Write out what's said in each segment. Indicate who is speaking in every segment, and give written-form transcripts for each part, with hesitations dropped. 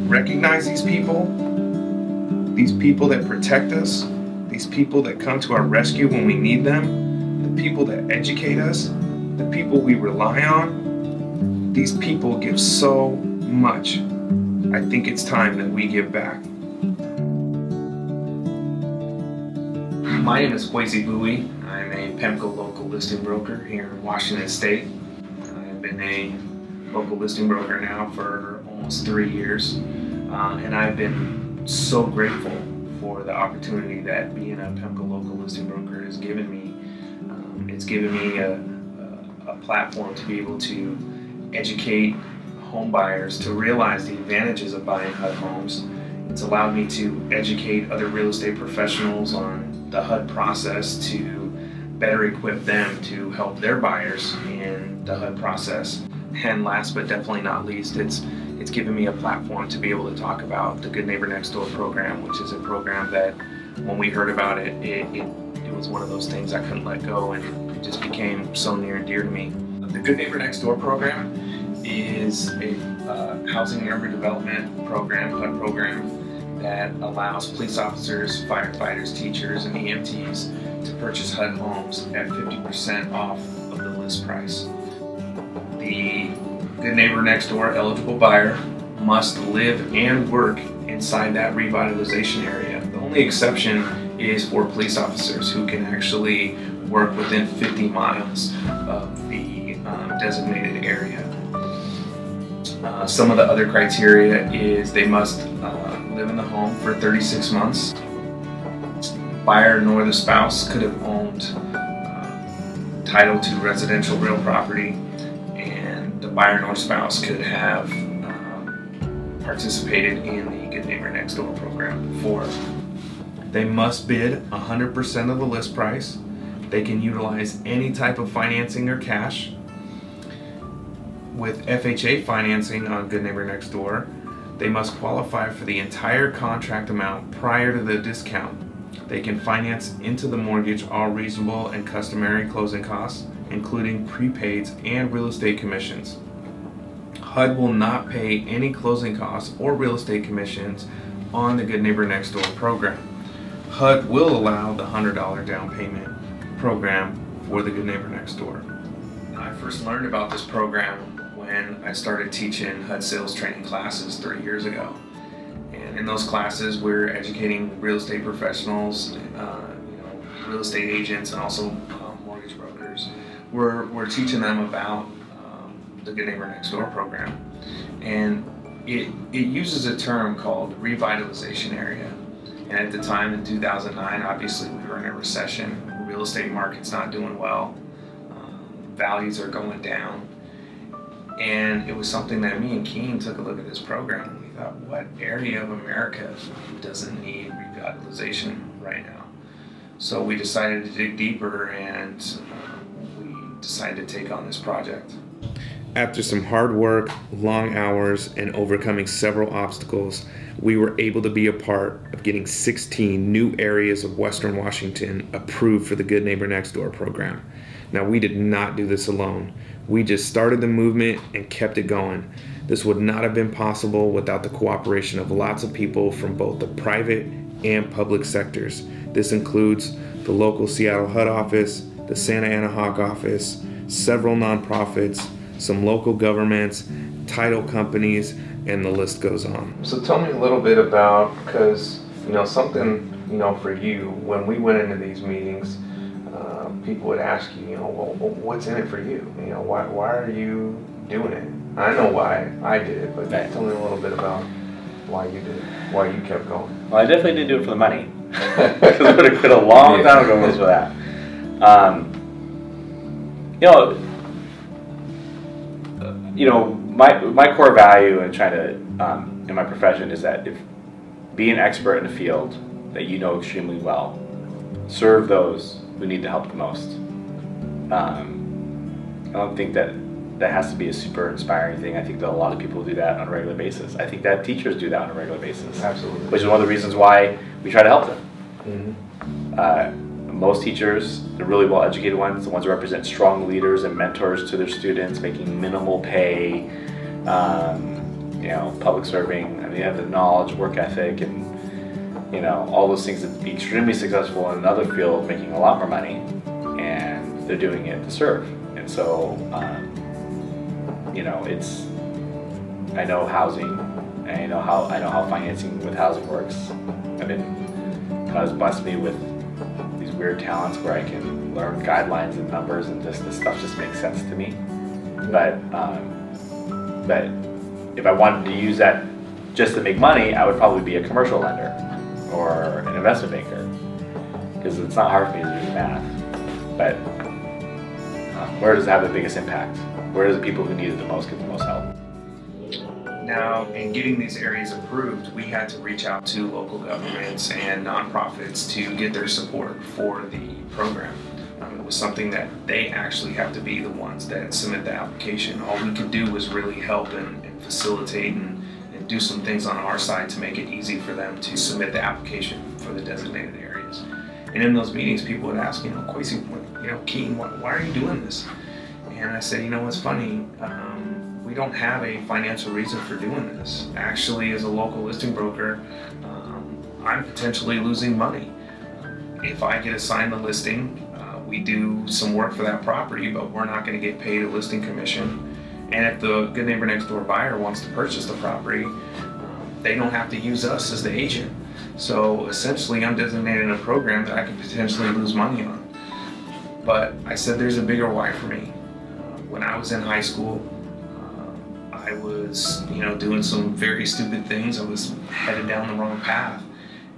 Speaker 1: recognize these people that protect us, these people that come to our rescue when we need them, the people that educate us, the people we rely on. These people give so much. I think it's time that we give back. My name is Boise Bowie. I'm a PEMCO local listing broker here in Washington State. I've been a local listing broker now for almost 3 years, and I've been so grateful for the opportunity that being a PEMCO local listing broker has given me. It's given me a platform to be able to educate home buyers to realize the advantages of buying HUD homes. It's allowed me to educate other real estate professionals on the HUD process to better equip them to help their buyers in the HUD process. And last but definitely not least, it's given me a platform to be able to talk about the Good Neighbor Next Door program, which is a program that when we heard about it, it was one of those things I couldn't let go, and it just became so near and dear to me. The Good Neighbor Next Door program is a housing and urban development program, HUD program, that allows police officers, firefighters, teachers, and EMTs to purchase HUD homes at 50% off of the list price. The Good Neighbor Next Door eligible buyer must live and work inside that revitalization area. The only exception is for police officers who can actually work within 50 miles of the designated area. Some of the other criteria is they must live in the home for 36 months. Buyer nor the spouse could have owned title to residential real property, and the buyer nor spouse could have participated in the Good Neighbor Next Door program before. They must bid 100% of the list price. They can utilize any type of financing or cash. With FHA financing on Good Neighbor Next Door, they must qualify for the entire contract amount prior to the discount. They can finance into the mortgage all reasonable and customary closing costs, including prepaids and real estate commissions. HUD will not pay any closing costs or real estate commissions on the Good Neighbor Next Door program. HUD will allow the $100 down payment program for the Good Neighbor Next Door. I first learned about this program when I started teaching HUD sales training classes 3 years ago. And in those classes, we're educating real estate professionals, real estate agents, and also mortgage brokers. We're teaching them about the Good Neighbor Next Door program. And it uses a term called revitalization area. And at the time in 2009, obviously we were in a recession. The real estate market's not doing well. Values are going down. And it was something that me and Keen took a look at this program, and we thought, what area of America doesn't need revitalization right now? So we decided to dig deeper, and we decided to take on this project. After some hard work, long hours, and overcoming several obstacles, we were able to be a part of getting 16 new areas of Western Washington approved for the Good Neighbor Next Door program. Now, we did not do this alone. We just started the movement and kept it going. This would not have been possible without the cooperation of lots of people from both the private and public sectors. This includes the local Seattle HUD office, the Santa Ana Hawk office, several nonprofits, some local governments, title companies, and the list goes on. So tell me a little bit about, because something for you, when we went into these meetings, people would ask you, well, what's in it for you? Why are you doing it? I know why I did it, but tell me a little bit about why you did it, why you kept going.
Speaker 2: Well, I definitely didn't do it for the money, because I would have quit a long time ago for that. My core value in trying to in my profession is that be an expert in a field that you know extremely well, serve those who need the help the most. I don't think that has to be a super inspiring thing. I think that a lot of people do that on a regular basis. I think that teachers do that on a regular basis.
Speaker 1: Absolutely.
Speaker 2: Which is one of the reasons why we try to help them.
Speaker 1: Mm-hmm.
Speaker 2: Most teachers, the really well-educated ones, the ones who represent strong leaders and mentors to their students, making minimal pay, public serving. I mean, they have the knowledge, work ethic, and all those things that be extremely successful in another field, making a lot more money, and they're doing it to serve. And so, I know housing, and I know how financing with housing works. God has blessed me with these weird talents where I can learn guidelines and numbers, and this stuff just makes sense to me. But if I wanted to use that just to make money, I would probably be a commercial lender or an investment banker, because it's not hard for me to do the math. But where does it have the biggest impact? Where do the people who need it the most get the most help?
Speaker 1: Now, in getting these areas approved, we had to reach out to local governments and nonprofits to get their support for the program. It was something that they actually have to be the ones that submit the application. All we could do was really help and facilitate and do some things on our side to make it easy for them to submit the application for the designated areas. And in those meetings, people would ask, Kwesi, Keen, why are you doing this? And I said, it's funny. We don't have a financial reason for doing this. Actually, as a local listing broker, I'm potentially losing money. If I get assigned the listing, we do some work for that property, but we're not going to get paid a listing commission. And if the good neighbor next door buyer wants to purchase the property, they don't have to use us as the agent. So essentially, I'm designating a program that I could potentially lose money on. But I said there's a bigger why for me. When I was in high school, I was, doing some very stupid things. I was headed down the wrong path,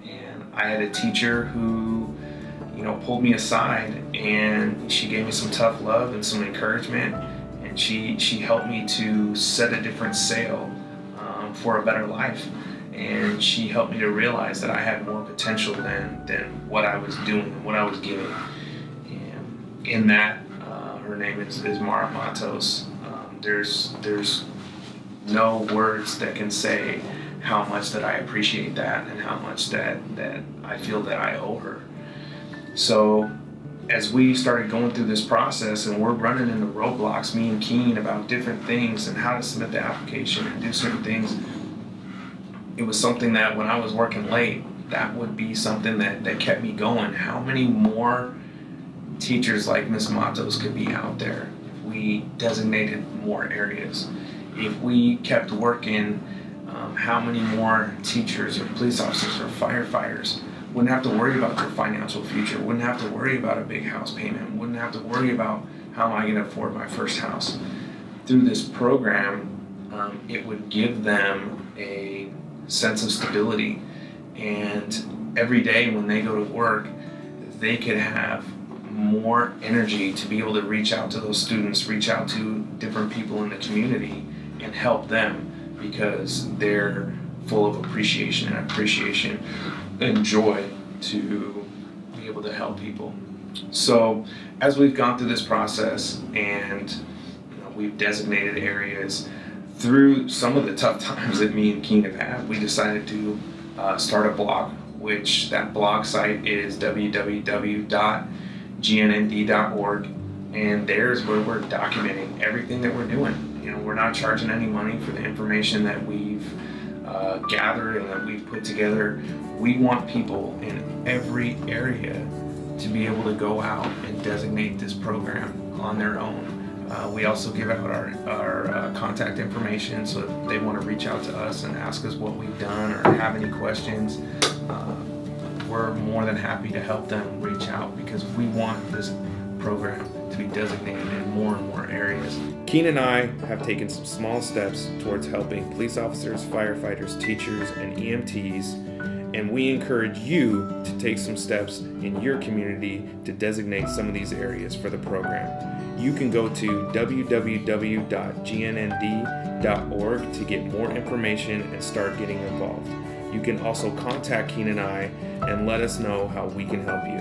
Speaker 1: and I had a teacher who, pulled me aside, and she gave me some tough love and some encouragement, and she helped me to set a different sail for a better life, and she helped me to realize that I had more potential than what I was doing and what I was giving. And in that, her name is Mara Matos. There's no words that can say how much that I appreciate that and how much that I feel that I owe her. So as we started going through this process and we're running into roadblocks, me and Keen, about different things and how to submit the application and do certain things, it was something that when I was working late, that would be something that kept me going. How many more teachers like Ms. Matos could be out there if we designated more areas? If we kept working, how many more teachers or police officers or firefighters wouldn't have to worry about their financial future, wouldn't have to worry about a big house payment, wouldn't have to worry about how am I going to afford my first house. Through this program, it would give them a sense of stability, and every day when they go to work, they could have more energy to be able to reach out to those students, reach out to different people in the community and help them, because they're full of appreciation and joy to be able to help people. So as we've gone through this process and we've designated areas, through some of the tough times that me and Keen have had, we decided to start a blog, which that blog site is www.GNND.org, and there's where we're documenting everything that we're doing. We're not charging any money for the information that we've gathered and that we've put together. We want people in every area to be able to go out and designate this program on their own. We also give out our contact information, so if they want to reach out to us and ask us what we've done or have any questions, we're more than happy to help them reach out, because we want this program to be designated in more and more areas. Keen and I have taken some small steps towards helping police officers, firefighters, teachers, and EMTs, and we encourage you to take some steps in your community to designate some of these areas for the program. You can go to www.GNND.org to get more information and start getting involved. You can also contact Keen and I and let us know how we can help you.